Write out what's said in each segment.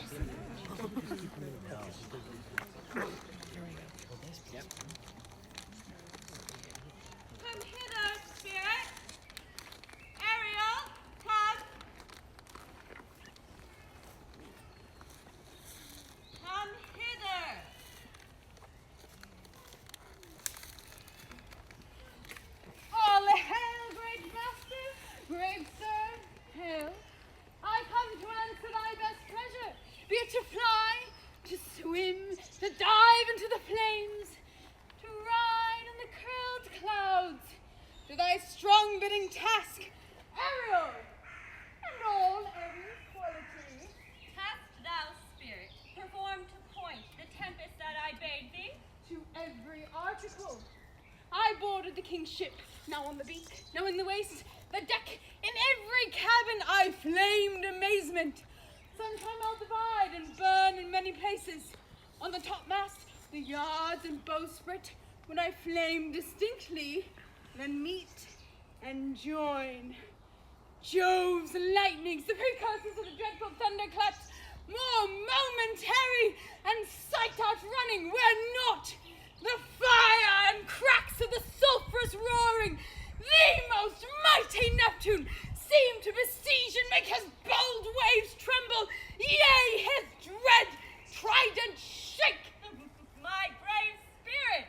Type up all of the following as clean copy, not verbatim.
Come hither, spirit. Ariel, come. Come hither. All hail, great master, great sir, hail. I come to answer thy best pleasure, be it to fly, to swim, to dive into the flames, to ride on the curled clouds, to thy strong bidding task, Ariel, and all every quality. Hast thou, spirit, performed to point the tempest that I bade thee? To every article. I boarded the king's ship, now on the beak, now in the waist, the deck, in every cabin I flamed amazement. Sometime I'll divide and burn in many places. On the topmast, the yards and bowsprit, when I flame distinctly, then meet and join. Jove's lightnings, the precursors of the dreadful thunderclaps, more momentary and sight outrunning, were not the fire and cracks of the sulphurous roaring, the most mighty Neptune, seem to besiege and make his bold waves tremble, yea, his dread trident shake. My brave spirit!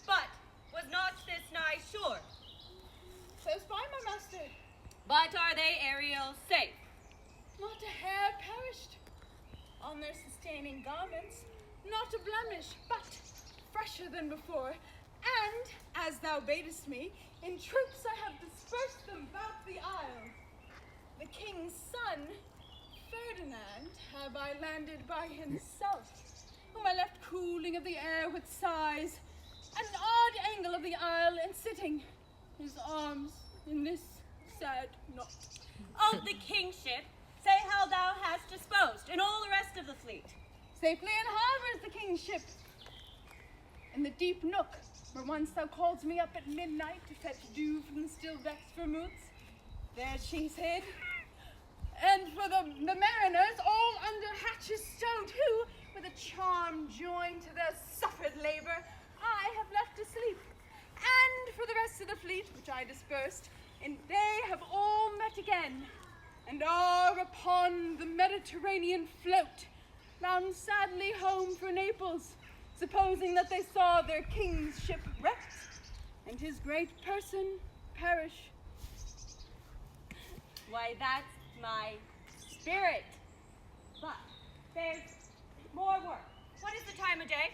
But was not this nigh shore? Close by, my master. But are they, Ariel, safe? Not a hair perished. On their sustaining garments, not a blemish, but fresher than before. And, as thou badest me, in troops I have dispersed them about the isle. The king's son, Ferdinand, have I landed by himself, whom I left cooling of the air with sighs, at an odd angle of the isle, and sitting, his arms in this sad knot. Of the kingship, say how thou hast disposed, and all the rest of the fleet. Safely in harbour is the king's ship. In the deep nook, where once thou called me up at midnight to fetch dew from the still vexed vermouths, there she's hid. And for the mariners, all under hatches stowed, who, with a charm joined to their suffered labour, I have left asleep. And for the rest of the fleet, which I dispersed, and they have all met again, and are upon the Mediterranean float, bound sadly home for Naples, supposing that they saw their king's ship wrecked, and his great person perish. Why, that's my spirit. But there's more work. What is the time of day?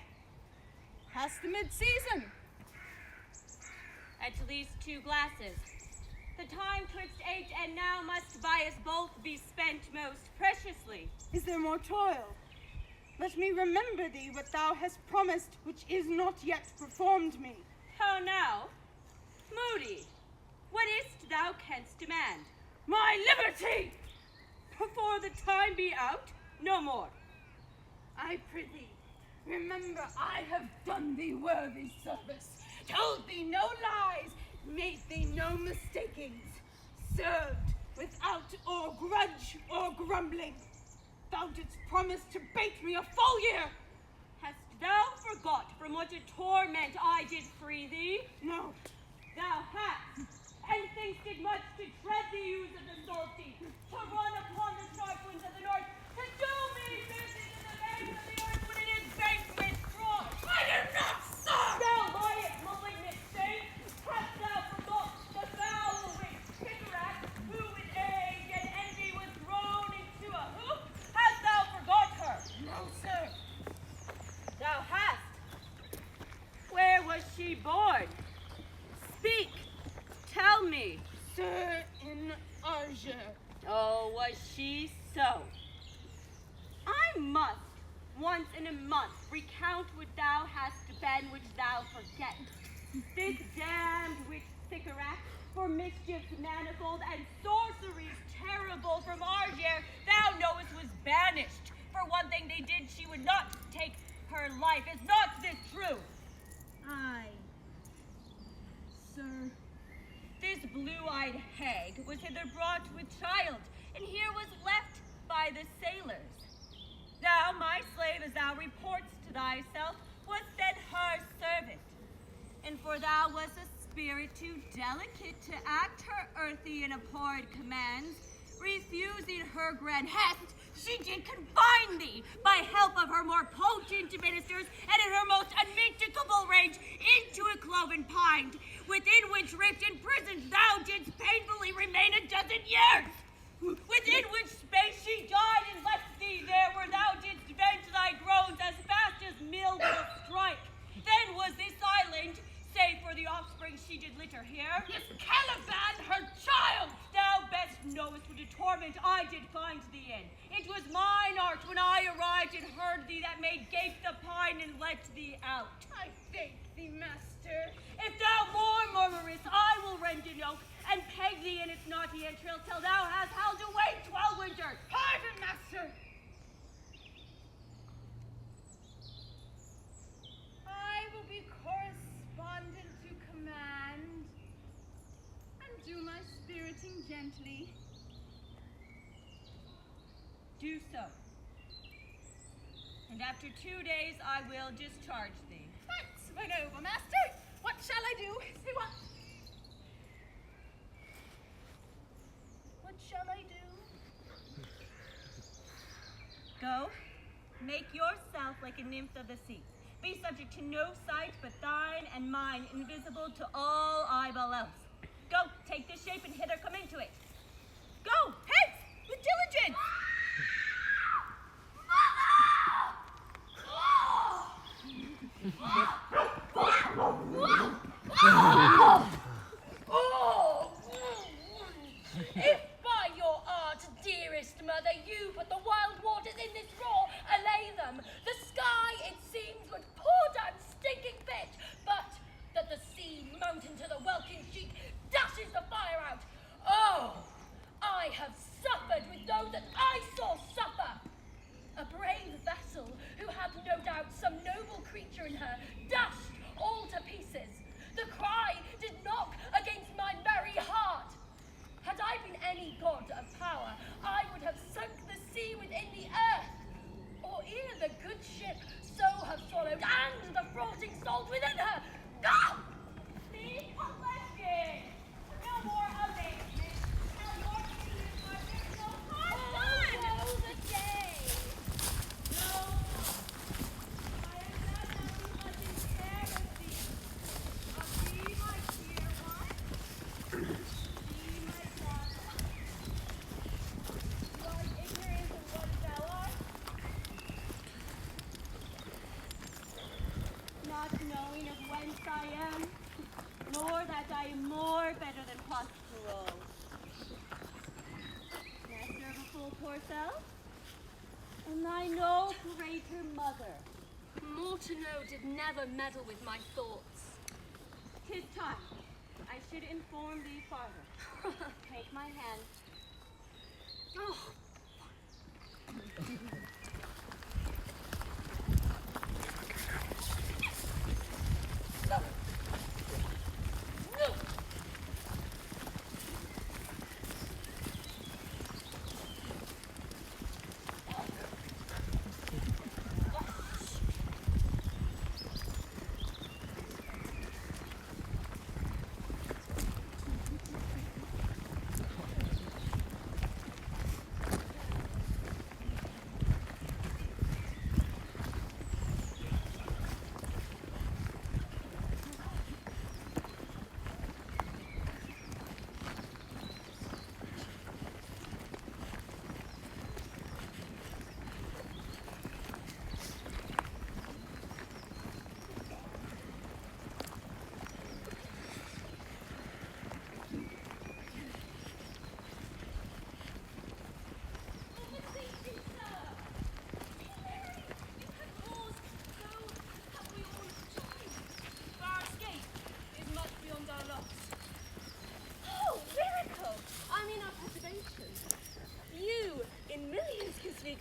Past the mid-season. At least 2 glasses. The time twixt 8 and now must by us both be spent most preciously. Is there more toil? Let me remember thee what thou hast promised, which is not yet performed me. How now? Moody, what is't thou canst demand? My liberty! Before the time be out, no more. I prithee, remember I have done thee worthy service, told thee no lies, made thee no mistakings, served without or grudge or grumbling. Thou didst promise to bait me a full year. Hast thou forgot from what a torment I did free thee? No. Thou hast, and think'st it much to tread the ewes of the salty, to run upon the sharp winds of the north, to do me business in the veins of the earth when it is baked with straw. I do not, sir! Thou liest, malignant saint! Hast thou forgot the foul-witched Picarat, who with age and envy was thrown into a hoop? Hast thou forgot her? No, sir. Thou hast. Where was she born? Speak. Tell me. Sir, in Arger. Oh, was she so? I must, once in a month, recount what thou hast been, which thou forget. This damned witch Sycorax, for mischiefs manifold and sorceries terrible from Argier, thou knowest was banished. For one thing they did, she would not take her life. Is not this true? Aye. Sir. This blue-eyed hag was hither brought with child, and here was left by the sailors. thou, my slave, as thou reports to thyself, wast then her servant. And for thou wast a spirit too delicate to act her earthy and abhorred commands, refusing her grand hest, she did confine thee by help of her more potent ministers, and in her most unmitigable rage into a cloven pine, within which rift imprisoned thou didst painfully remain a dozen years, within which space she died and left thee there where thou didst vent thy groans as fast as mill will strike. Then was this island, save for the offspring she did litter here, Is Caliban her child? thou best knowest what a torment I did find thee in. It was mine art when I arrived and heard thee that made gape the pine and let thee out. I thank thee, master. If thou more murmurest, I will rend an oak and peg thee in its knotty entrail till thou hast held away 12 winters. Pardon, master. I will be correspondent to command and do my spiriting gently. Do so. And after 2 days I will discharge thee. Thanks, my noble master. What shall I do? Say what? What shall I do? Go, make yourself like a nymph of the sea. Be subject to no sight but thine and mine, invisible to all eyeball else. Go, take this shape and hither come into it. Go, hence, with diligence! If by your art, dearest mother, you put the wild waters in this roar, allay them, the sky, it seems, would pour down stinking pitch, but that the sea, mountain to the welkin cheek, dashes the fire out. Oh, I have suffered with those that I saw suffer. A brave vessel who had no doubt some noble creature in her, dashed all to pieces. The cry did knock against my merry heart. Had I been any god of power, I would have sunk the sea within the earth, or ere the good ship so have swallowed, and the frothy salt within her. Ah! Be collected! No more amazement. Tell your feelings are there's no hard done! Oh, the day! No, I am not nothing but in heresy. Of thee, my dear one. Thee, my daughter. You are ignorant of what thou art. Not knowing of whence I am, nor that I am more better than postural. Master of a full poor self, and thy no greater mother. More to know did never meddle with my thoughts. 'Tis time I should inform thee farther. Take my hand. Oh,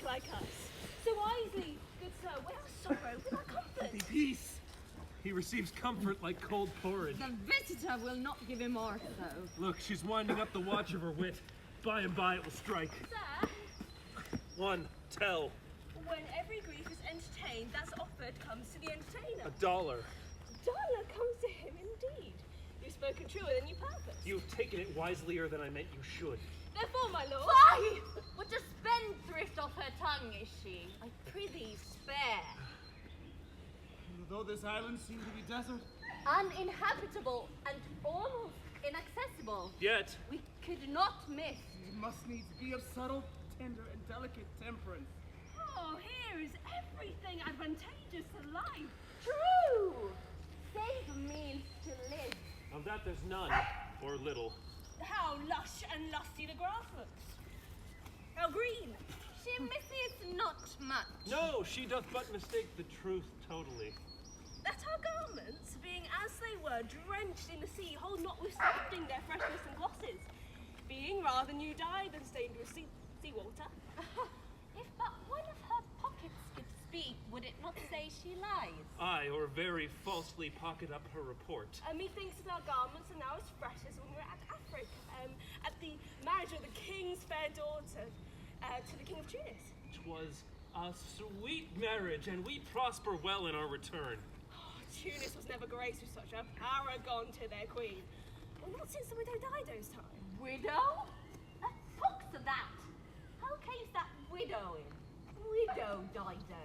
like us. So wisely, good sir, without sorrow, without comfort. Peace. He receives comfort like cold porridge. The visitor will not give him ortho. Look, she's winding up the watch of her wit. By and by it will strike. sir, One, tell. When every grief is entertained, that's offered comes to the entertainer. $1. $1 comes to him indeed. You've spoken truer than you purposed. You've taken it wiselier than I meant you should. Therefore, my lord. Fie! What a spendthrift of her tongue is she? I prithee spare. Though this island seem to be desert, Uninhabitable and almost inaccessible. Yet, We could not miss. it must needs be of subtle, tender, and delicate temperance. Oh, here is everything advantageous to life. True! Save means to live. of that there's none, or little. How lush and lusty the grass looks. How green. She misses not much. No, she doth but mistake the truth totally. That our garments, being as they were drenched in the sea, hold notwithstanding their freshness and glosses, being rather new dyed than stained with sea water. If but one of her pockets could speak, would it not say she lies? Aye, or very falsely pocket up her report. Methinks that our garments are now as fresh as when we were at Africa, at the marriage of the king's fair daughter to the king of Tunis. 'Twas a sweet marriage, and we prosper well in our return. Tunis was never graced with such a paragon to their queen. Well, not since the widow Dido's time. Widow? Talks of that. How came that widow in? Widow Dido.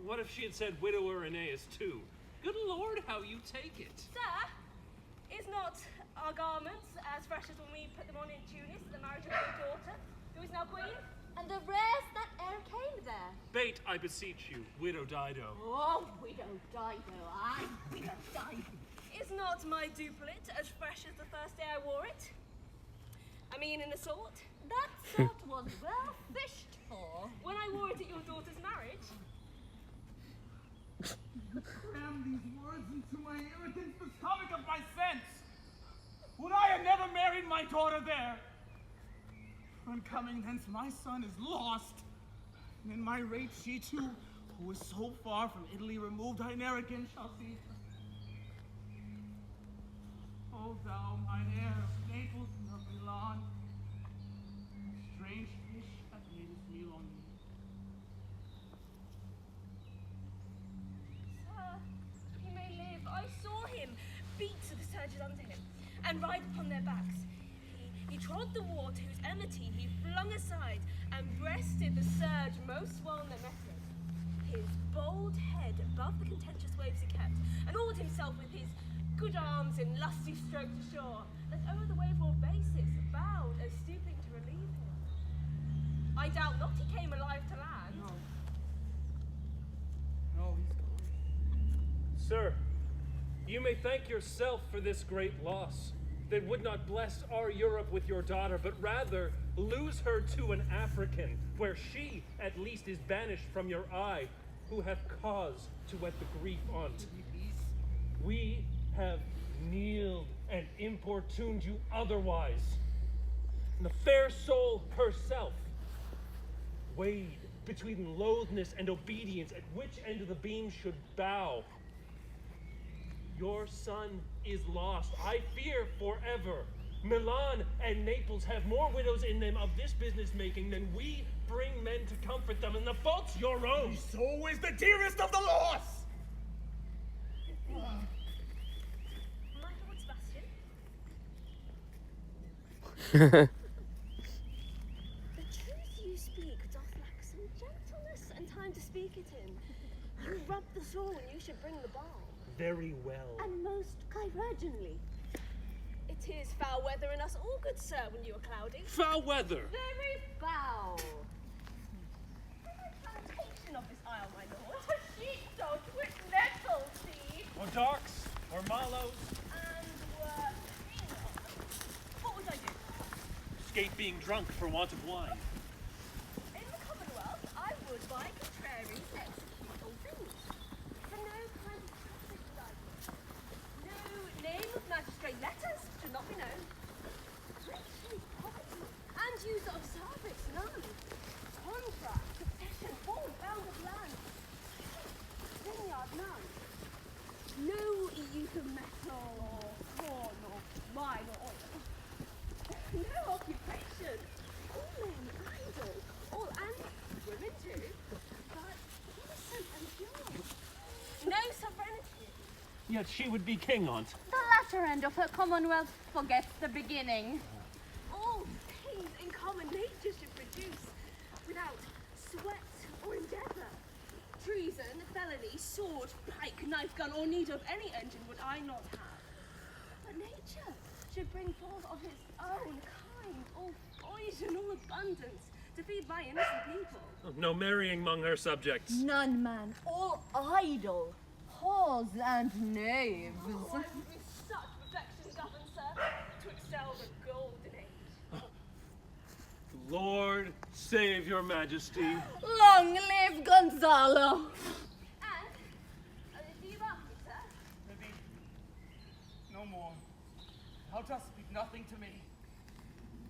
What if she had said widower Aeneas too? Good Lord, how you take it. Sir, is not our garments as fresh as when we put them on in Tunis at the marriage of your daughter, who is now queen? And the rares that e'er came there. Bait, I beseech you, widow Dido. Oh, widow Dido, aye, widow Dido. Is not my dupelet as fresh as the first day I wore it? I mean, in the sort. That sort was well fished for. When I wore it at your daughter's marriage. Cram these words into my ear against the stomach of my sense. Would I had never married my daughter there? On coming thence, my son is lost. And in my rate, she too, who is so far from Italy removed, I ne'er again shall see her. O thou, mine heir of Naples and of Milan, strange fish hath made his meal on me. Sir, he may live. I saw him beat the surges under him and ride upon their backs. He trod the water whose enmity he flung aside and breasted the surge most well in the methods. His bold head above the contentious waves he kept, and awed himself with his good arms in lusty strokes ashore, that o'er the wave-worn basis bowed as stooping to relieve him. I doubt not he came alive to land. No, he's gone. Sir, you may thank yourself for this great loss. That would not bless our Europe with your daughter, but rather lose her to an African, where she at least is banished from your eye, who hath cause to wet the grief on't. We have kneeled and importuned you otherwise. And the fair soul herself, weighed between loathness and obedience, at which end of the beam should bow. Your son is lost, I fear forever. Milan and Naples have more widows in them of this business making than we bring men to comfort them, and the fault's your own. So is the dearest of the lost! My Lord Sebastian, the truth you speak doth lack some gentleness and time to speak it in. You rub the sore when you should bring the balm. Very well. And most chirurgeonly. It is foul weather in us all, good sir, when you are cloudy. Foul weather. Very foul. The plantation of this isle, my lord. A sheepdog with nettle seed. Or darks, or mallows. And were what would I do? Escape being drunk for want of wine. In the Commonwealth, I would, by contrary, execute all things. For no kind of traffic license. No name of magistrate letters should not be known. Richly property and use of service none. Contract, possession, all bound of land. Vineyard none. No use of metal or corn or wine or oil. No occupation. All men idle. All and women too. But yet she would be king on't. The latter end of her commonwealth forgets the beginning. All things in common nature should produce, without sweat or endeavour. Treason, felony, sword, pike, knife, gun, or need of any engine would I not have. But nature should bring forth of his own kind, all poison, all abundance, to feed my innocent people. No marrying among her subjects. None, man, all idle, whores and knaves. Oh, I would be such perfection governed, sir, to excel the golden age. Lord, save your majesty. Long live Gonzalo! And, do you love me, sir? Libby, no more. Thou dost speak nothing to me.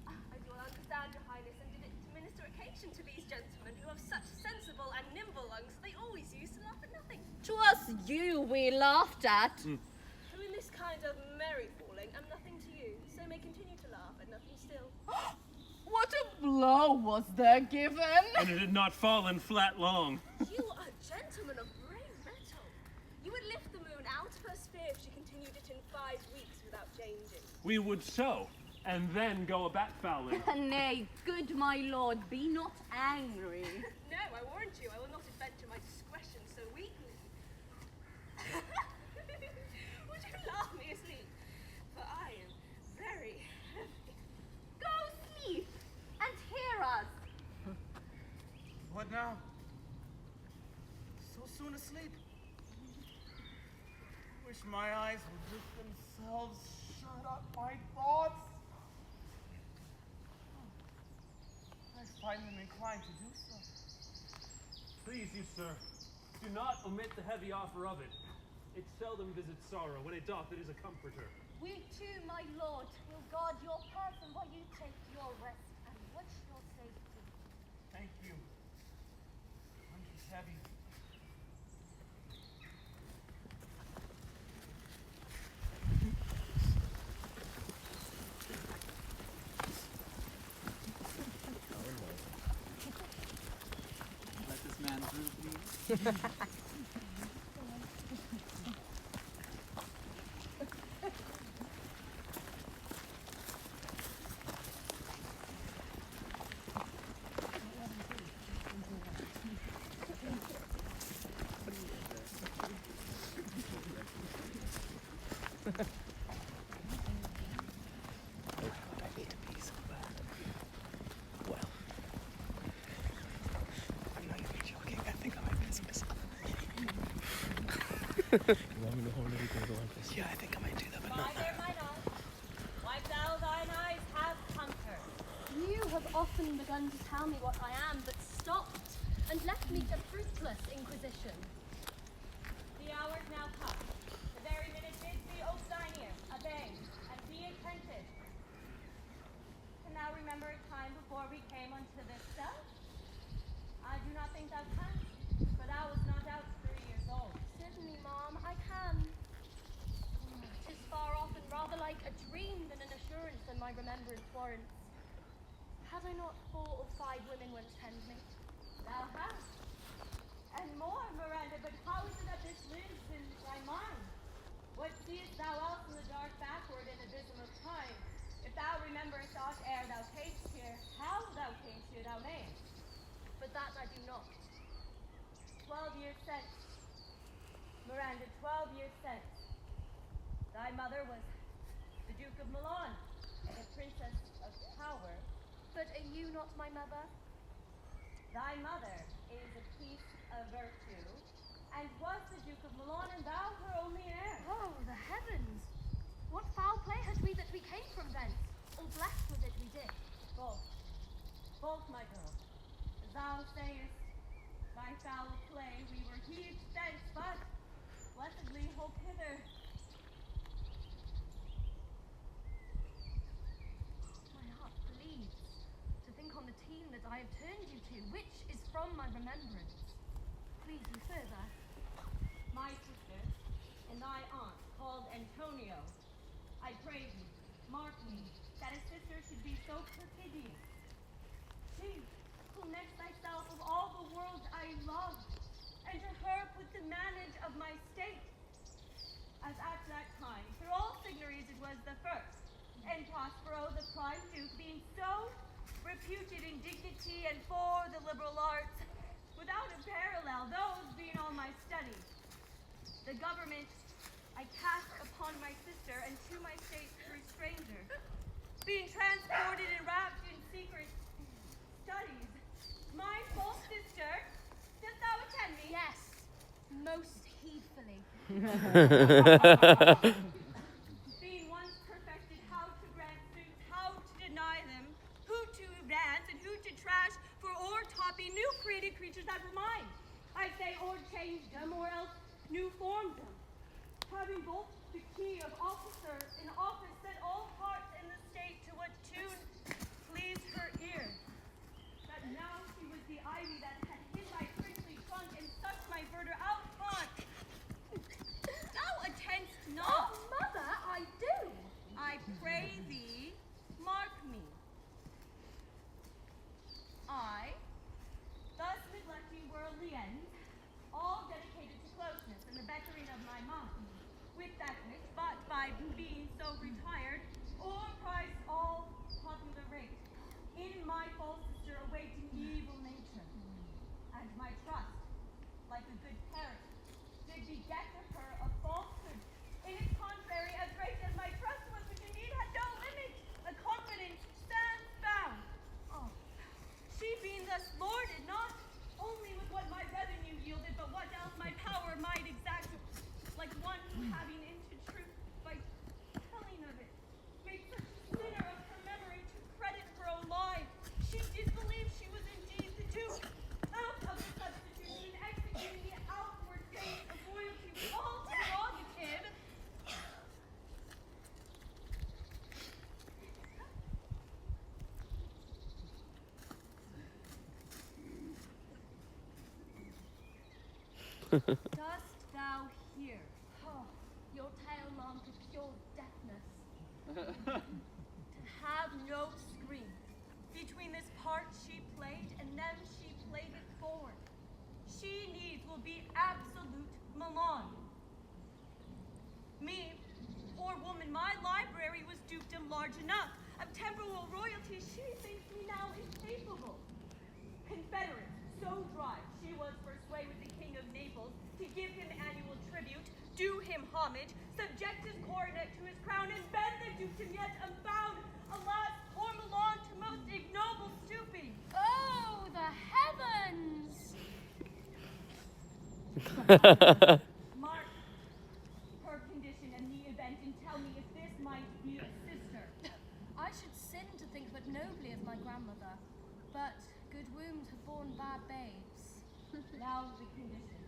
I do not understand, your highness, and did it to minister occasion to these gentlemen who have such sensible and nimble lungs, they always used to laugh at nothing. 'Twas you we laughed at. Who in this kind of merry falling am nothing to you, so may continue to laugh at nothing still. What a blow was there given! And it had not fallen flat long. You are gentlemen of brave metal. You would lift the moon out of her sphere if she continued it in 5 weeks without changing. We would so, and then go a bat fowling. Nay, good my lord, be not angry. No, I warrant you, I will not adventure my discretion so weakly. Would you laugh me asleep? For I am very heavy. Go sleep and hear us. What now? So soon asleep? Wish my eyes would lift themselves, shut up my thoughts. I find them inclined to do so. Please you, sir, do not omit the heavy offer of it. It seldom visits sorrow. When it doth, it is a comforter. We too, my lord, will guard your person while you take your rest and watch your safety. Thank you. Lunch is heavy. Let this man through, please. You want me to hold everything go like this? Yeah, I think I might do that, but not Father, mine eye, wipe thou thine eyes, have comfort. You have often begun to tell me what I am, but stopped and left me to fruitless inquisition. The hour's now come. The very minute bids thee ope thine ear, obey, and be attentive. Can thou remember a time before we came unto this cell? I do not think thou canst, for thou wast not out 3 years old. Certainly, Mom, I can. 'Tis far off and rather like a dream than an assurance in my remembrance warrants. Had I not 4 or 5 women once tend me? Thou hast. And more, Miranda, but how is it that this lives in thy mind? What seest thou else in the dark backward in abysm of time? If thou rememberest aught ere thou camest here, how thou camest here thou mayest. But that I do not. 12 years since, Miranda, 12 years since, thy mother was the Duke of Milan, and a princess of power. But are you not my mother? Thy mother is a piece of virtue, and was the Duke of Milan, and thou her only heir. Oh, the heavens! What foul play had we that we came from thence? All blessed with it we did. Both, my girl. As thou sayest, by foul play we were heaved thence, but blessedly hope hither. My heart bleeds to think on the team that I have turned you to, which is from my remembrance. Please you further. My sister and thy aunt, called Antonio. I pray thee, mark me, that a sister should be so perfidious. She, who next thyself of all the world I loved, and to her put the manage of my state, as it was the first, and Prospero, the prime duke, being so reputed in dignity and for the liberal arts, without a parallel, those being all my studies. The government I cast upon my sister and to my state through stranger, being transported and wrapped in secret studies. My full sister, dost thou attend me? Yes, most heedfully. Being once perfected how to grant suits, how to deny them, who to advance and who to trash, for or topping new created creatures that were mine. I say or changed them, or else new formed them. Having both the key of officer in office, set all hearts in the state to what tune pleased her ear. That now she was the ivy that had hid my princely trunk and sucked my verdure out font. Thou attendst not. Oh, mother, I do. I pray thee, mark me. I, thus neglecting worldly ends, all dedicated to closeness and the bettering of my mind, with that which, but by being so retired, o'erpriced all popular rate, in my false sister awaiting evil nature, and my trust, like a good parent, did beget of her a falsehood, in its contrary as great as my trust was, which indeed had no limit, a confidence stands bound. Oh, she being thus lorded, not only with what my revenue yielded, but what else my power might exact, like one who having into truth by telling of it, made such a sinner of her memory to credit her own lie. She did believe she was indeed the duke, out of the substitution, executing the outward things of royalty with all prerogative. Dost thou hear? Oh, your tale long to pure deafness. To have no screen between this part she played and them she played it for. She needs will be absolute Milan. Me, poor woman, my library was dukedom large enough. Of temporal royalty she thinks me now incapable. Confederate, so dry, she was persuaded with the king of Naples to give him annual tribute, do him homage, subject his coronet to his crown, and bend the dukedom yet unbound. Alas, poor Milan to most ignoble stooping. Oh, the heavens! Mark her condition and the event, and tell me if this might be a sister. I should sin to think but nobly of my grandmother, but good wombs have borne bad babes. Now the condition.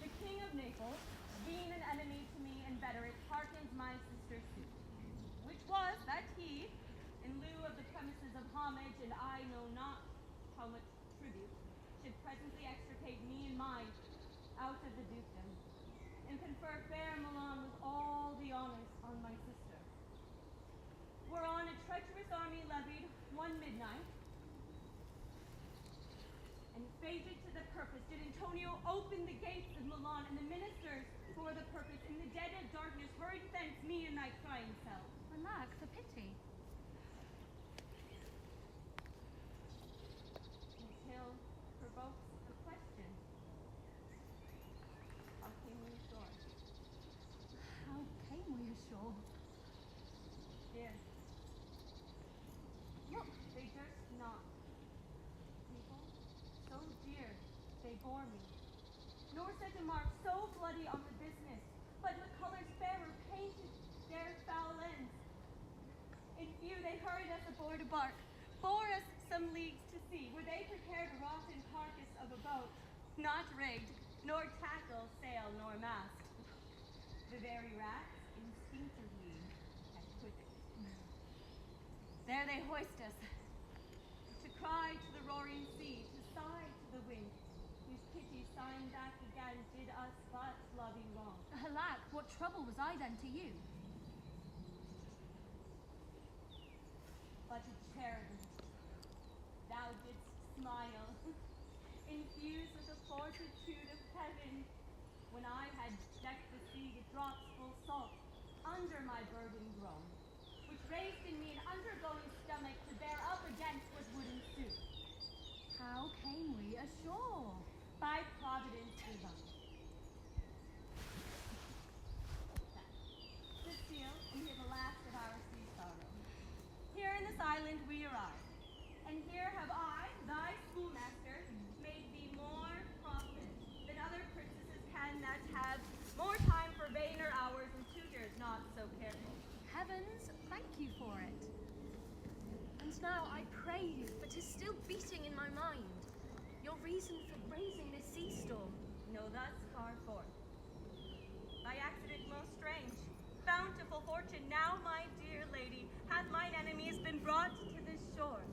The king of Naples, being an enemy to me and veterate, hearkens my sister's suit, which was that he, in lieu of the premises of homage, and I know not how much tribute, should presently extricate me and mine out of the dukedom, and confer fair Milan with all the honors on my sister. Whereon a treacherous army levied one midnight, and fated to the purpose did Antonio open the gates of Milan, and the ministers for the purpose in the dead of darkness hurried thence me and thy crying self. Alack, for pity. Until provokes a question. How came we ashore? How came we ashore? Dear. Look, they durst not. People, so dear, they bore me. Nor set a mark so bloody on the business, but with colors fairer painted their foul ends. In few they hurried us aboard a bark, bore us some leagues to sea, where they prepared a rotten carcass of a boat, not rigged, nor tackle, sail, nor mast. The very rats instinctively had quitted. There they hoist us, to cry to the roaring sea, to sigh to the wind, whose pity sighing back again did us but loving wrong. Alack, what trouble was I then to you? But a cherubim, thou didst smile, infused with the fortitude of heaven, when I had decked the sea with drops full salt, under my burden grown, which raised in me an undergoing stomach to bear up against what would ensue. How came we ashore? By Providence divine. Sit still and hear the last of our sea sorrow. Here in this island we arrive, and here have I, thy schoolmaster, made thee more profit than other princesses can that have more time for vainer hours and tutors not so careful. Heavens, thank you for it. And now I pray you, for 'tis still beating in my mind, your reason for raising this sea storm. No, thus far forth. By accident most strange, bountiful fortune, now, my dear lady, hath mine enemies been brought to this shore.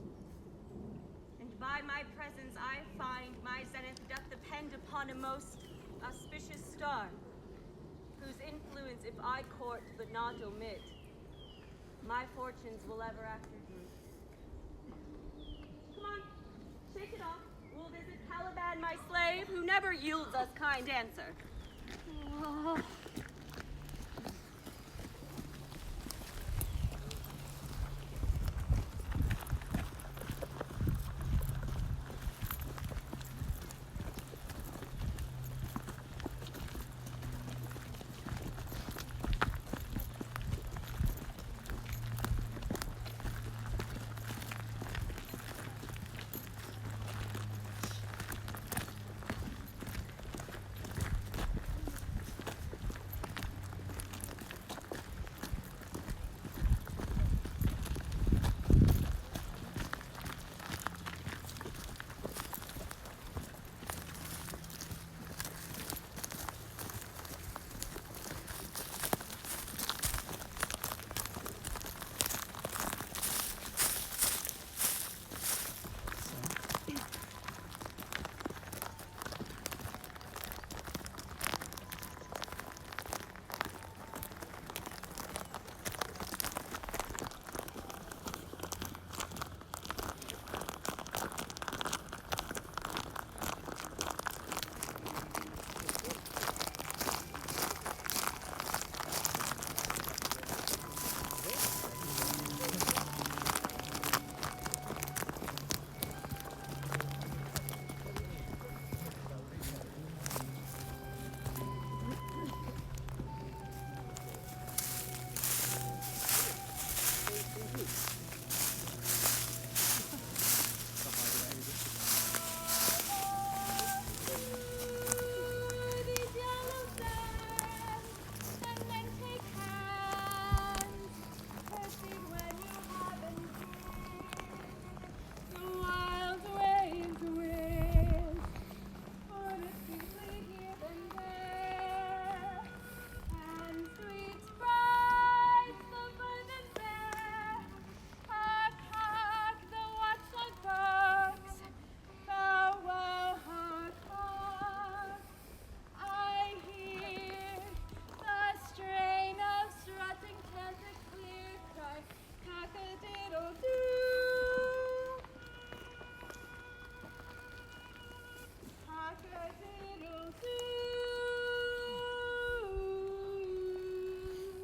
And by my presence I find my zenith doth depend upon a most auspicious star, whose influence if I court but not omit, my fortunes will ever after droop. Come on, shake it off. We'll visit Caliban, my slave, who never yields us kind answer. Oh.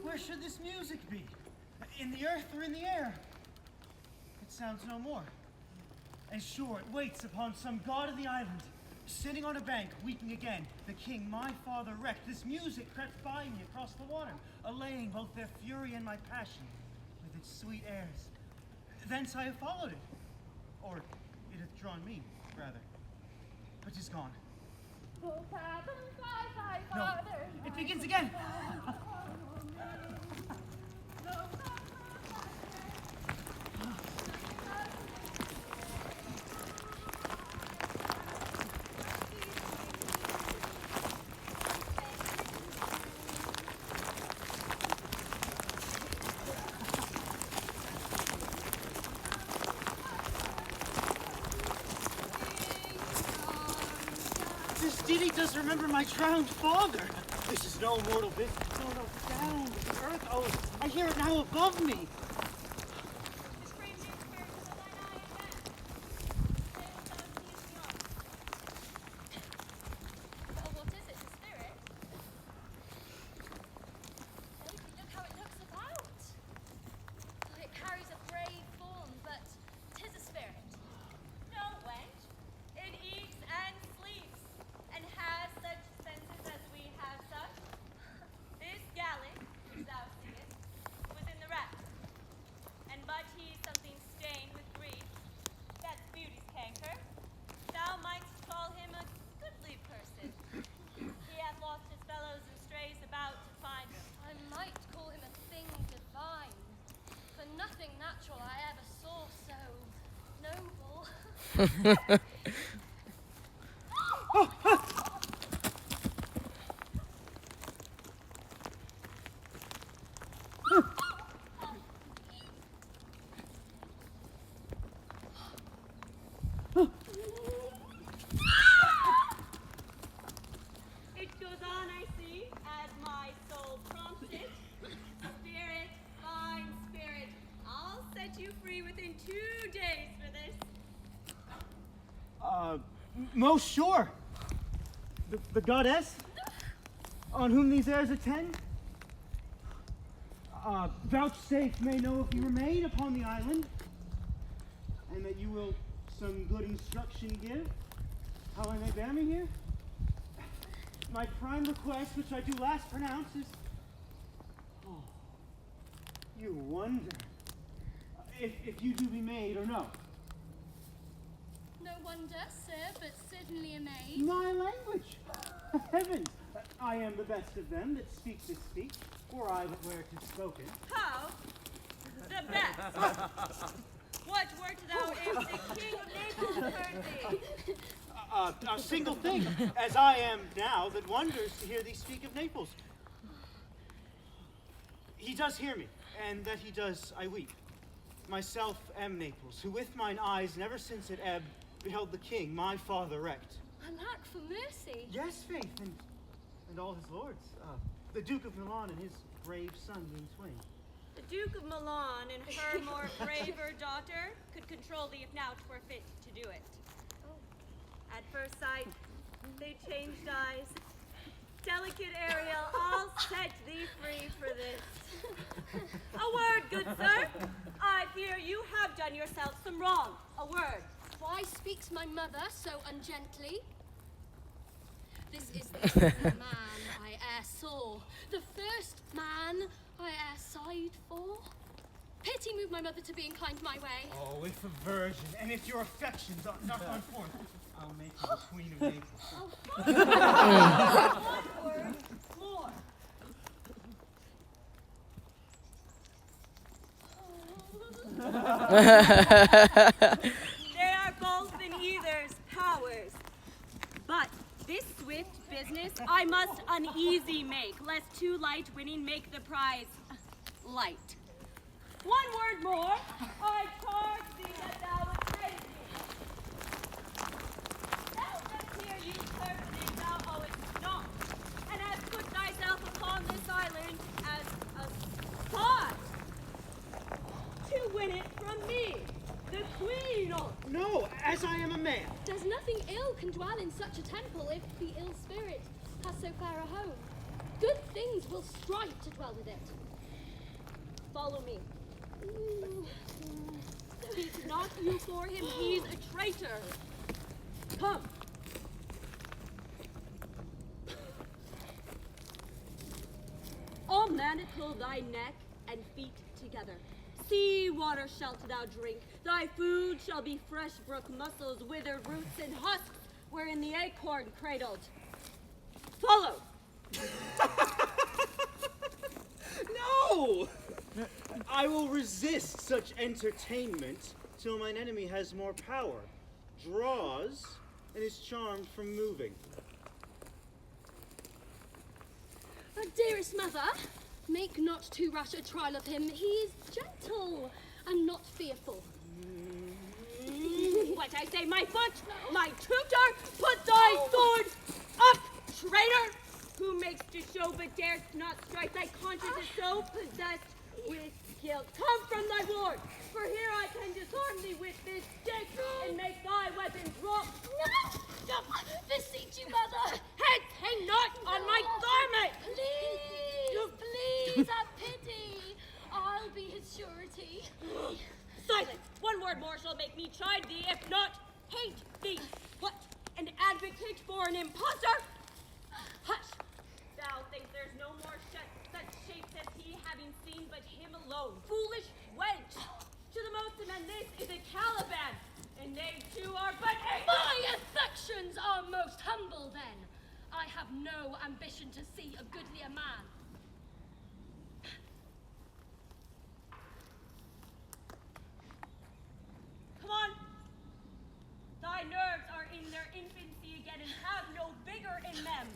Where should this music be? In the earth or in the air? It sounds no more. And sure, it waits upon some god of the island. Sitting on a bank, weeping again, the king my father wrecked. This music crept by me across the water, allaying both their fury and my passion with its sweet airs. Thence I have followed it. Or it hath drawn me, rather. But 'tis gone. No, it begins again. This ditty does remember my drowned father. This is no mortal business. No, down to the earth. Oh, I hear it now above me. Well, what is it, a spirit? Oh, look how it looks It goes on, I see, as my soul prompts it. Spirit, fine spirit, I'll set you free within 2 days for this. Most sure. The goddess on whom these airs attend, vouchsafe may know if you remain upon the island, and that you will some good instruction give, how I may bear me here. My prime request, which I do last pronounce, is, oh, you wonder if you do be made or no. No wonder, sir, but certainly a maid. My language! Heavens! I am the best of them that speak this speech, or I but where 'tis spoken. How? The best. What wert thou if the King of Naples heard thee? A single thing, as I am now, that wonders to hear thee speak of Naples. He does hear me, and that he does I weep. Myself am Naples, who with mine eyes never since it ebbed beheld the king, my father, wrecked. Alack for mercy. Yes, faith, and all his lords. The Duke of Milan and his brave son being twain. The Duke of Milan and her more braver daughter could control thee if now 'twere fit to do it. At first sight, they changed eyes. Delicate Ariel, I'll set thee free for this. A word, good sir. I fear you have done yourself some wrong. A word. Why speaks my mother so ungently? This is the second man I e'er saw, the first man I e'er sighed for. Pity moved my mother to be inclined my way. Oh, if aversion, and if your affections are not gone forth, I'll make you the Queen of Naples. One word more. There are both in either's powers. But this swift business I must uneasy make, lest too light winning make the prize light. One word more, I charge thee that thou attend me. Thou dost here usurp thee thou owest not, and hast put thyself upon this island as a spy to win it from me, the queen of... No, as I am a man. There's nothing ill can dwell in such a temple if the ill spirit has so fair a home. Good things will strive to dwell with it. Follow me. Speak not you for him, he's a traitor. Come. I'll manacle thy neck and feet together. Sea water shalt thou drink. Thy food shall be fresh brook mussels, withered roots, and husks wherein the acorn cradled. Follow. No! I will resist such entertainment till mine enemy has more power, draws, and is charmed from moving. Dearest mother, make not too rash a trial of him. He is gentle and not fearful. What I say, my foot, my tutor, put thy sword up, traitor! Who makes to show but dares not strike, thy conscience is so possessed with guilt. Come from thy ward, for here I can disarm thee with this stick and make thy weapon drop. No! Beseech you, mother! Hang not on my garment! Please, have pity. I'll be his surety. Silence! One word more shall make me chide thee, if not hate thee. What? An advocate for an impostor? Hush! Thou think there's no more such shapes as he, having seen but him alone. Foolish wench! To the most amend this is a Caliban, and they too are but My affections are most humble, then. I have no ambition to see a goodlier man. Come on! and have no vigor in them.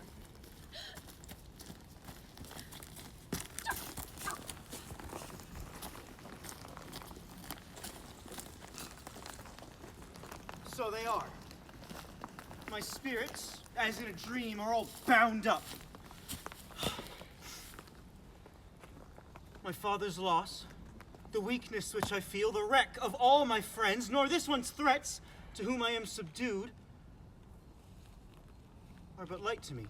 So they are. My spirits, as in a dream, are all bound up. My father's loss, the weakness which I feel, the wreck of all my friends, nor this one's threats, to whom I am subdued, are but light to me.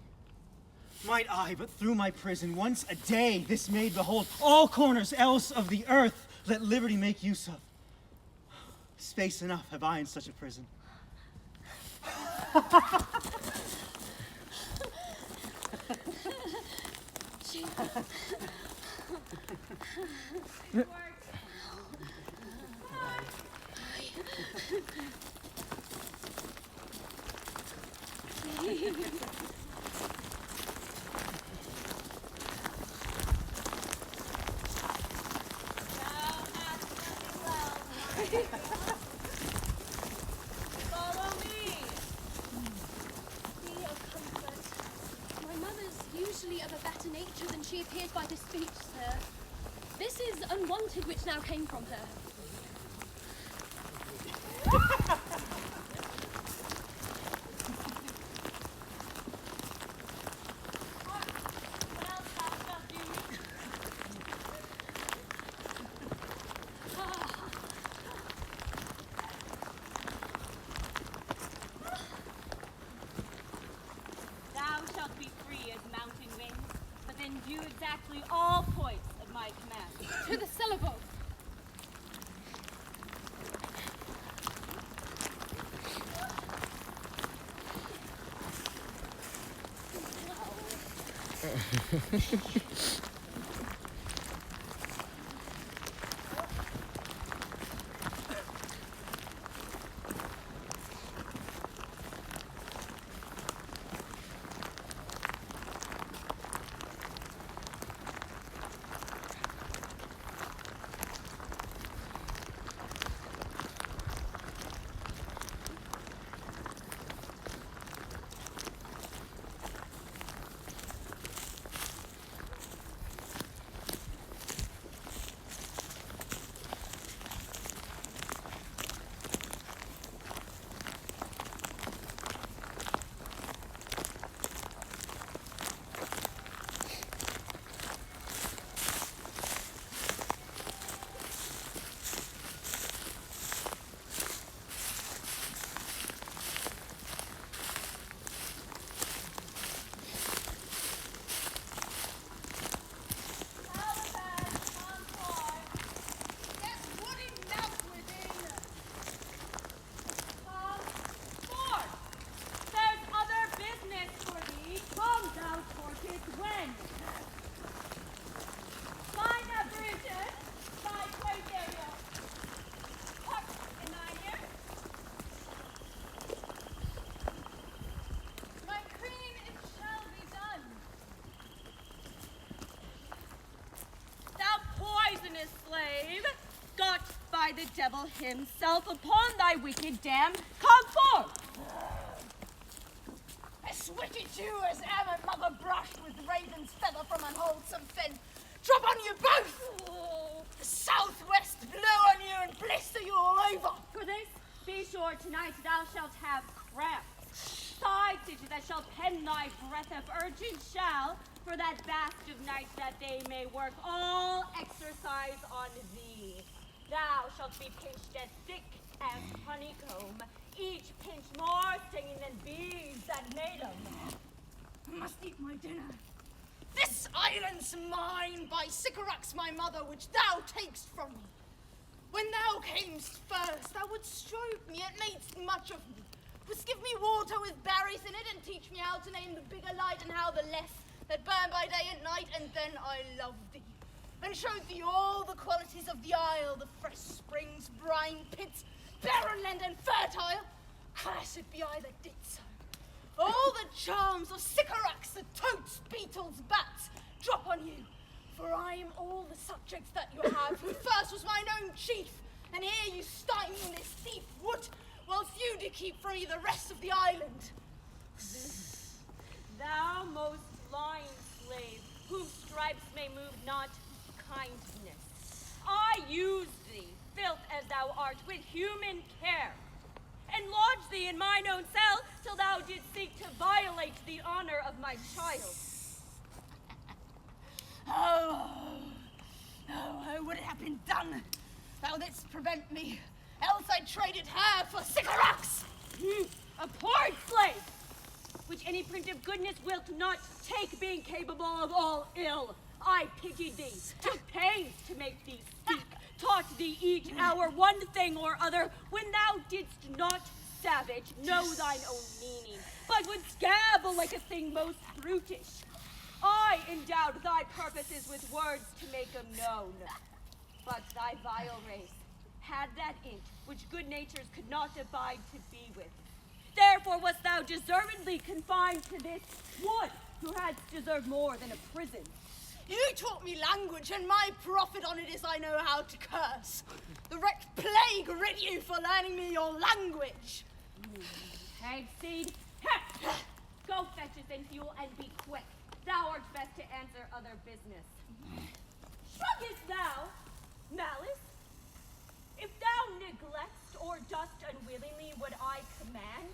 Might I, but through my prison, once a day this maid behold, all corners else of the earth let liberty make use of. Space enough have I in such a prison. Follow me. Be of comfort. My mother's usually of a better nature than she appears by this speech, sir. This is unwanted which now came from her. What else hast thou do? Thou shalt be free as mountain winds, but then do exactly all points of my command. To the syllable. There's other business for thee. Come thou tortoise when? Find that Bridget, thy place area. Hark in thine ear. My queen, it shall be done. Thou poisonous slave, got by the devil himself upon thy wicked dam, come forth. As wicked you as ever mother brushed with raven's feather from unwholesome fen. Drop on you both! The southwest blow on you and blister you all over. For this, be sure tonight thou shalt have cramps. Side stitches that shall pen thy breath of urgent shall, for that bast of night that they may work all exercise on thee. Thou shalt be pinched as thick as honeycomb, each pinch more stinging than bees that made 'em. Must eat my dinner. This island's mine by Sycorax my mother, which thou takest from me. When thou camest first, thou wouldst stroke me, and madest much of me. Wouldst give me water with berries in it, and teach me how to name the bigger light and how the less, that burn by day and night, and then I loved thee, and showed thee all the qualities of the isle, the fresh springs, brine pits, barren land and fertile. Cursed be I that did so. All the charms of Sycorax, the toads, beetles, bats, drop on you, for I am all the subjects that you have, who first was mine own chief, and here you stay me in this deep wood, whilst you do keep free the rest of the island. Thou most lying slave, whom stripes may move not kindness. I use thee, filth as thou art, with human care, and lodge thee in mine own cell till thou didst seek to violate the honor of my child. Oh, would it have been done? Thou didst prevent me, else I'd traded her for sycorax. A poor slave, which any print of goodness wilt not take, being capable of all ill. I pitied thee, took pains to make thee speak, taught thee each hour one thing or other, when thou didst not, savage, know thine own meaning, but would gabble like a thing most brutish. I endowed thy purposes with words to make 'em known, but thy vile race had that int which good natures could not abide to be with. Therefore wast thou deservedly confined to this wood, who hadst deserved more than a prison. You taught me language, and my profit on it is I know how to curse. The wrecked plague rid you for learning me your language. Hag seed, go fetch us and fuel and be quick. Thou art best to answer other business. Shruggest thou, malice? If thou neglect'st or dost unwillingly what I command,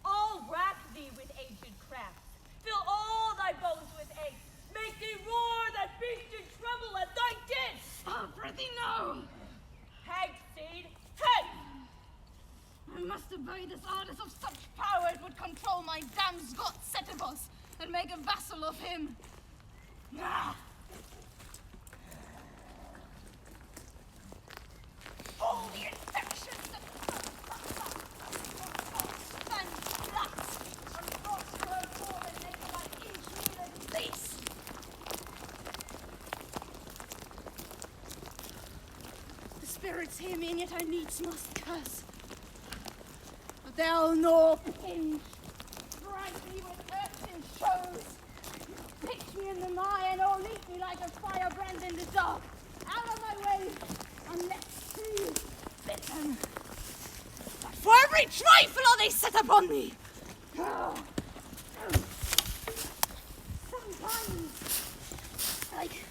I'll rack thee with aged crafts, fill all thy bones with aches, make thee roar that beast in trouble at thy din. Oh, prithee, no! Hag seed, hey! I must obey this artist of such power it would control my damned Scot Setebos and make a vassal of him. Ah. All the infections that and nuts and crossroad form and make my injury and peace. The spirits hear me, and yet I needs must curse. But they'll nor pinch, bright me with urchin shows, pitch me in the mire, or leap me like a firebrand in the dark. Out of my way, unless you bitten. But for every trifle are they set upon me. Sometimes, like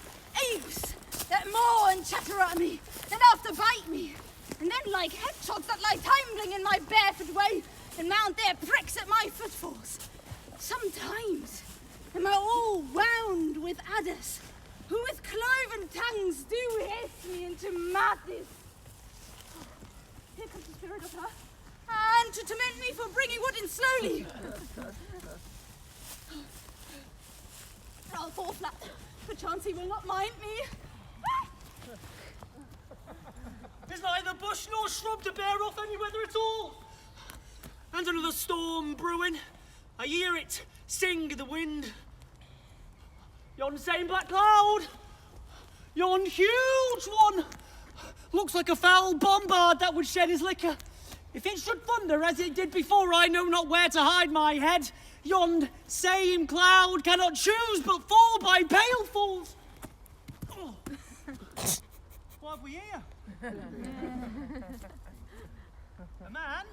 apes that maw and chatter at me, then after bite me, and then like hedgehogs that lie tumbling in my barefoot way and mount their pricks at my footfalls. Sometimes am I all wound with adders, who with cloven tongues do hiss me into madness. Here comes the spirit of her, and to torment me for bringing wood in slowly. I'll fall flat, perchance he will not mind me. There's neither bush nor shrub to bear off any weather at all. And another storm brewing. I hear it sing in the wind. Yon same black cloud, yon huge one, looks like a foul bombard that would shed his liquor. If it should thunder as it did before, I know not where to hide my head. Yon same cloud cannot choose but fall by pailfuls. Oh. What have we here? A man?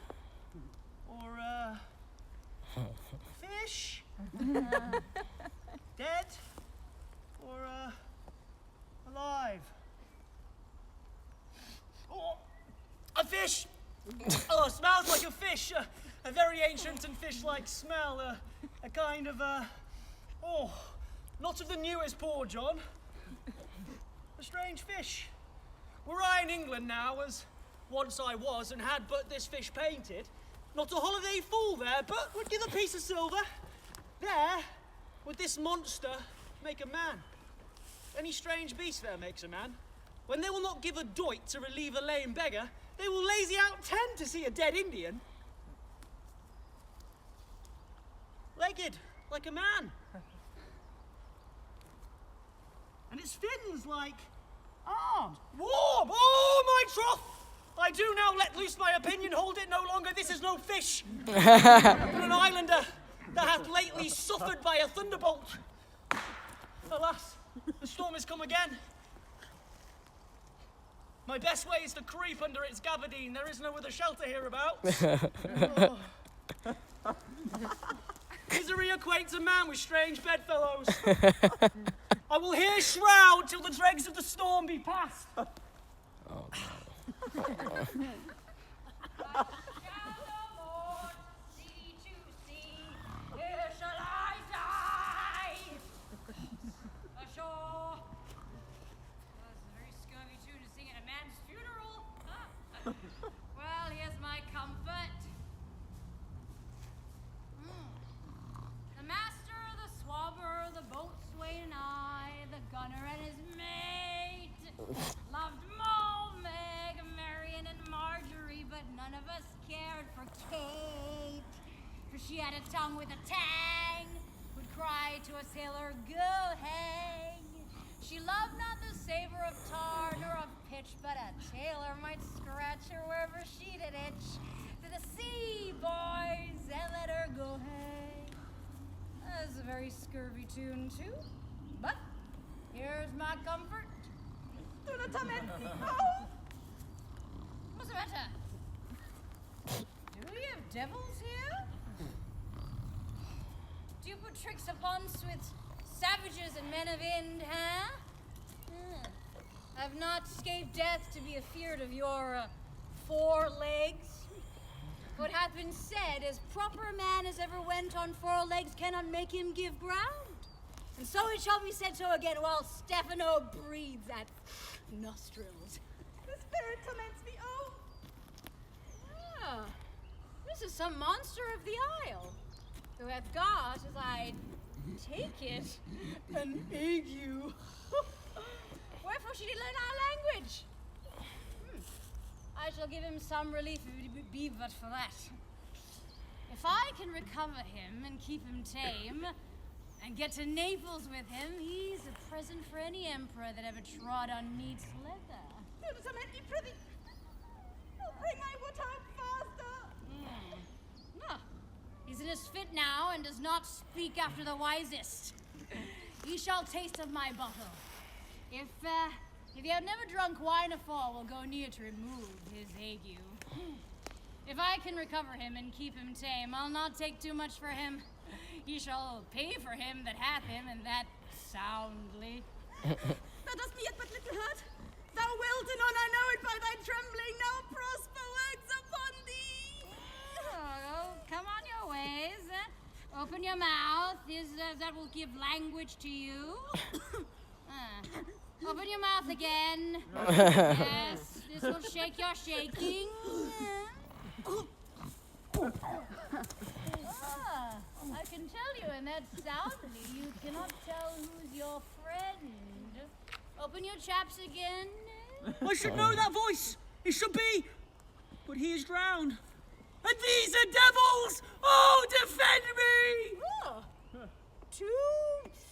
Or a fish? Dead? Or alive? Oh, a fish! Oh, smells like a fish. A very ancient and fish-like smell. A kind of, oh, not of the newest, poor John. A strange fish. Were I in England now, as once I was, and had but this fish painted, not a holiday fool there, but would give a piece of silver. There, would this monster make a man. Any strange beast there makes a man. When they will not give a doit to relieve a lame beggar, they will lazy out 10 to see a dead Indian. Legged, like a man. And its fins like arms. Warm! Oh, my troth! I do now let loose my opinion, hold it no longer. This is no fish, but an islander that hath lately suffered by a thunderbolt. Alas, the storm has come again. My best way is to creep under its gabardine. There is no other shelter hereabouts. Oh. acquaint a man with strange bedfellows. I will here shroud till the dregs of the storm be past. Oh no. Here shall I die. Ashore. That's a very scurvy tune to sing at a man's funeral. Well, here's my comfort. The master, the swabber, the boatswain and I, the gunner and his mate, loved Moll, Meg, Marion and Marjorie, but none of us cared for Kate. For she had a tongue with a tang, would cry to a sailor, go hang. She loved not the savor of tar nor of pitch, but a tailor might scratch her wherever she did itch. To the sea, boys, and let her go hang. That's a very scurvy tune, too. But here's my comfort. What's the matter? Do we have devils here? Do you put tricks upon us with savages and men of Ind, huh? I've not escaped death to be afeard of your 4 legs. What hath been said, as proper a man as ever went on 4 legs cannot make him give ground. And so it shall be said so again while Stefano breathes at nostrils. The spirit torments me, oh! Ah, this is some monster of the isle, who hath got, as I take it, an ague. Wherefore should he learn our language? I shall give him some relief if it be but for that. If I can recover him and keep him tame, and get to Naples with him, he's a present for any emperor that ever trod on neat's leather. Bring my wood out faster! No, he's in his fit now and does not speak after the wisest. He shall taste of my bottle. If you have never drunk wine afore, will go near to remove his ague. If I can recover him and keep him tame, I'll not take too much for him. He shall pay for him that hath him, and that soundly. Thou dost me yet but little hurt. Thou wilt, anon I know it by thy trembling, now prosper works upon thee. Oh, come on your ways. Open your mouth. That will give language to you. Open your mouth again. Yes, this will shake your shaking. I can tell you in that soundly you cannot tell who's your friend. Open your chaps again. I should know that voice. It should be. But he is drowned. And these are devils! Oh, defend me! Oh, 2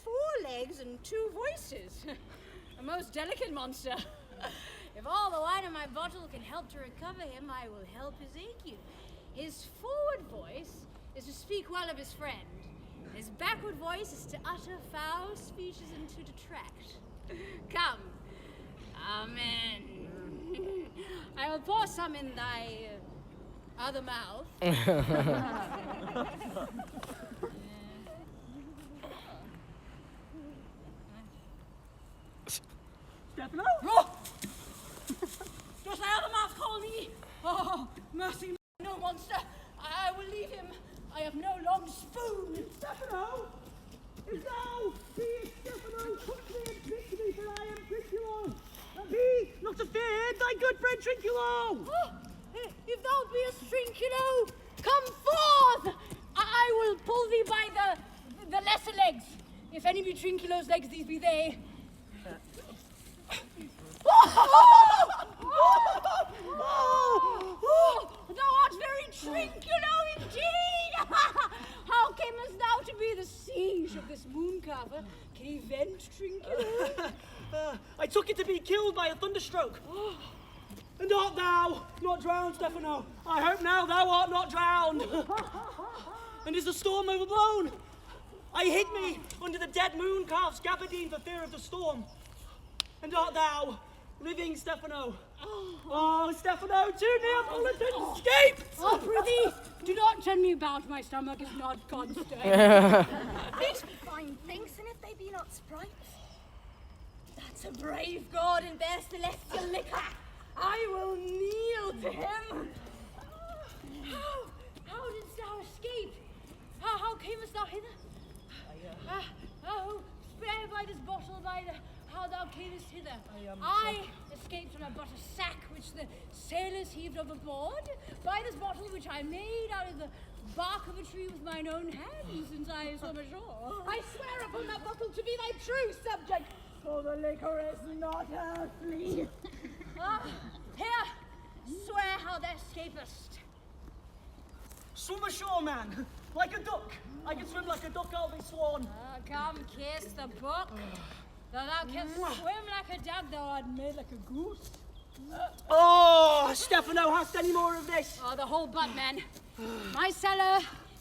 4-legs and 2 voices. A most delicate monster. If all the wine in my bottle can help to recover him, I will help his ague. His forward voice is to speak well of his friend. His backward voice is to utter foul speeches and to detract. Come. Amen. I will pour some in thy other mouth. Stefano? Oh! Does thy other mouth call me? Oh, mercy, no monster. I will leave him. I have no long spoon. Stefano! Is thou? He is Stefano. Come to me and speak to me, for I am Trinculo. And be not afeard, thy good friend Trinculo. Oh, if thou beest Trinculo, come forth. I will pull thee by the lesser legs. If any be Trinculo's legs, these be they. Thou art very Trinculo indeed! How camest thou to be the siege of this moon carver? Can he vent Trinculo? I took it to be killed by a thunderstroke. And art thou not drowned, Stefano? I hope now thou art not drowned. And is the storm overblown? I hid me under the dead moon calf's gabardine for fear of the storm. And art thou living, Stefano? Oh, Stefano, too near Fullerton, escape! Oh, prithee, Do not tell me about my stomach is not constant. These be fine things, and if they be not sprites, that's a brave god and bear celestial liquor. I will kneel to him. How didst thou escape? How camest thou hither? Spare by this bottle, how thou camest hither. I escaped from a butter sack which the sailors heaved overboard, by this bottle which I made out of the bark of a tree with mine own hands since I swam ashore. I swear upon that bottle to be thy true subject, for the liquor is not earthly. Here, swear how thou escapest. Swim ashore, man. Like a duck. I can swim like a duck, I'll be sworn. Come kiss the book. Though thou canst swim like a duck, thou art made like a goose. Oh, Stefano, hast any more of this? Oh, the whole butt, man. My cellar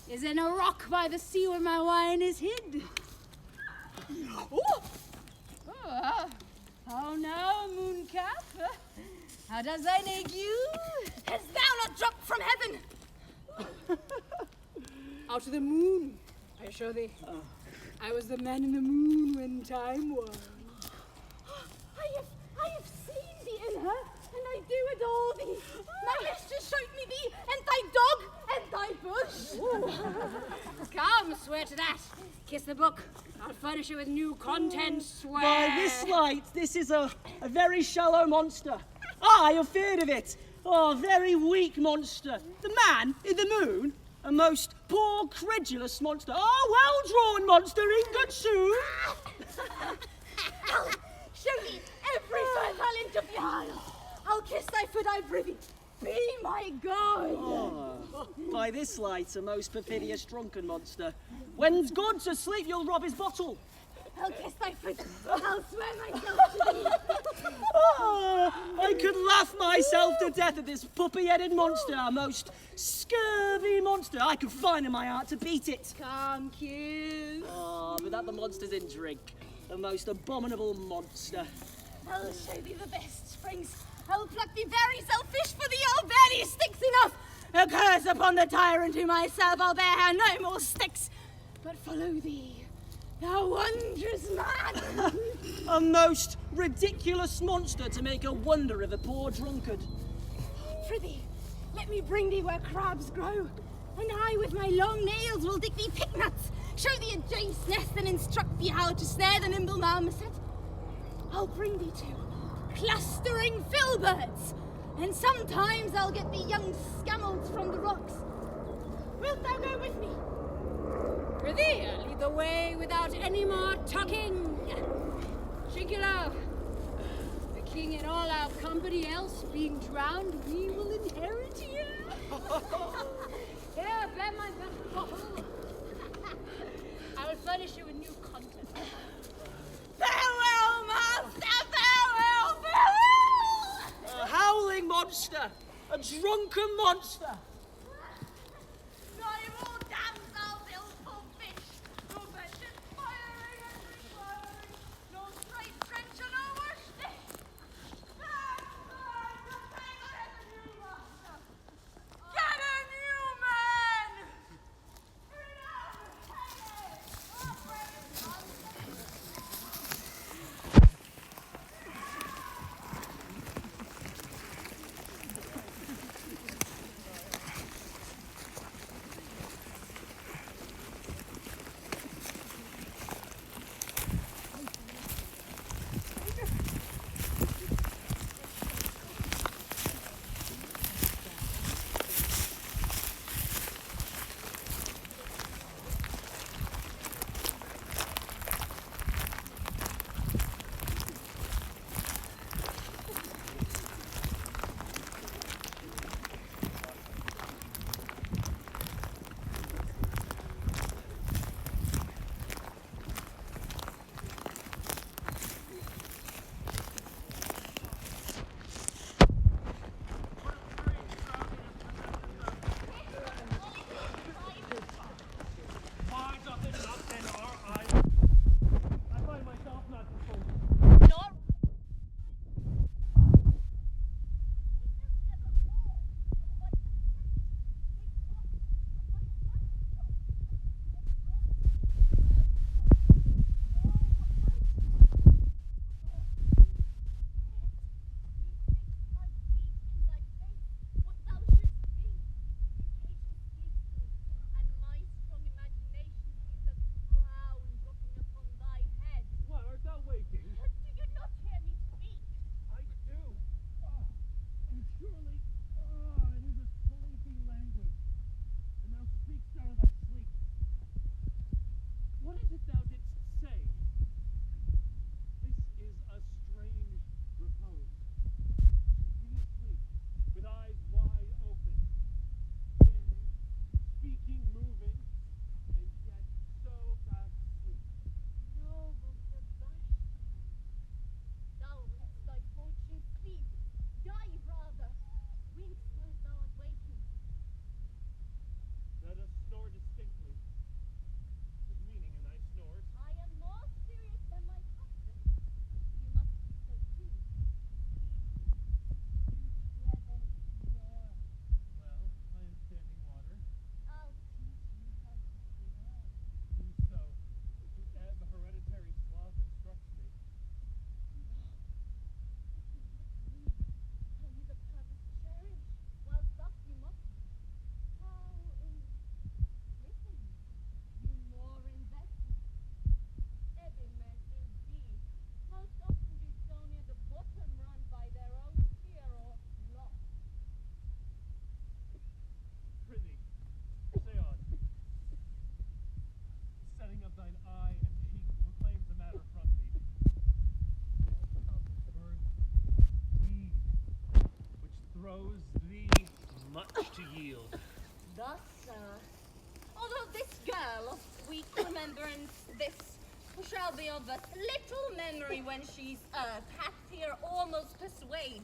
is in a rock by the sea where my wine is hid. Oh no, mooncalf. How does thy ache you? Hast thou not dropped from heaven? Out of the moon, I assure thee. I was the man in the moon when time was. I have seen thee in her, and I do adore thee. My mistress showed me thee, and thy dog, and thy bush. Come, swear to that. Kiss the book. I'll furnish it with new contents, swear. By this light, this is a very shallow monster. I have feared of it. Oh, very weak monster. The man in the moon, a most poor, credulous monster. Oh, well-drawn monster, in good sooth. I'll show thee every fertile inch of the isle. I'll kiss thy foot, I prithee. Be my god. By this light, a most perfidious drunken monster. When's God's asleep, you'll rob his bottle. I'll kiss thy foot. I'll swear myself to thee. I could laugh myself to death at this puppy-headed monster, a most scurvy monster. I could find in my heart to beat it. Come, kiss. But that the monster's in drink. The most abominable monster. I'll show thee the best springs. I'll pluck thee very selfish, for thee I'll barely sticks enough. A curse upon the tyrant who myself I'll bear her no more sticks. But follow thee, thou wondrous man. A most ridiculous monster to make a wonder of a poor drunkard. Prithee, let me bring thee where crabs grow, and I with my long nails will dig thee picknuts, show thee a jace nest, and instruct thee how to snare the nimble marmoset. I'll bring thee to clustering filberts, and sometimes I'll get thee young scammells from the rocks. Wilt thou go with me? Prithee, lead the way without any more talking. Shake your love. The king and all our company else being drowned, we will inherit here. Here, bear my bottle. I will furnish you with new content. Farewell, master! Farewell! Farewell! A howling monster! A drunken monster! Not in all dams thou build for fish, no benches firing and requiring, no straight trench or no worse dish. Get a new man! to yield. Thus, although this girl of weak remembrance, this shall be of but little memory when she's hath here almost persuade.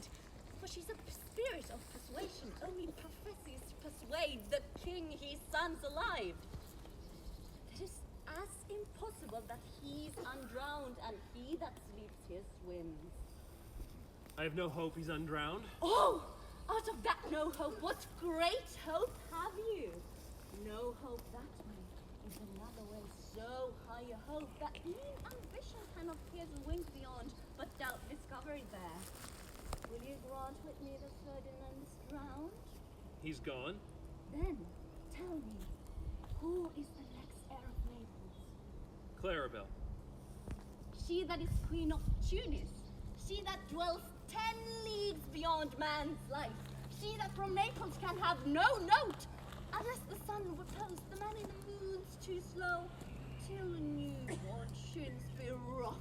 For she's a spirit of persuasion, only professes to persuade the king his son's alive. It is as impossible that he's undrowned and he that sleeps here swims. I have no hope he's undrowned. Oh! Out of that no hope, what great hope have you? No hope that way is another way, so high a hope that mean ambition cannot pierce wings beyond, but doubt discovery there. Will you grant with me that Ferdinand's drowned? He's gone. Then, tell me, who is the next heir of Naples? Clarabelle. She that is queen of Tunis, she that dwells 10 leagues beyond man's life, she that from Naples can have no note, unless the sun repose the man in the moon's too slow, till newborn shins be rough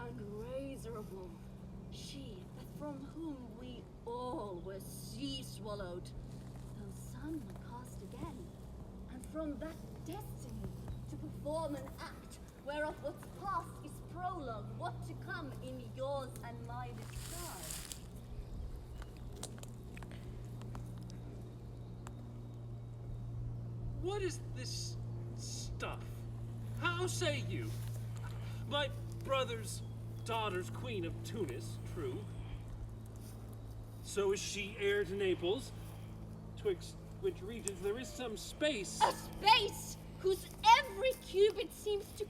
and razorable, she that from whom we all were sea swallowed, though sun will cast again, and from that destiny to perform an act whereof what's past is prologue, what to come in yours and my disguise. What is this stuff? How say you? My brother's daughter's queen of Tunis, true. So is she heir to Naples, twixt which regions there is some space. A space whose every cubit seems to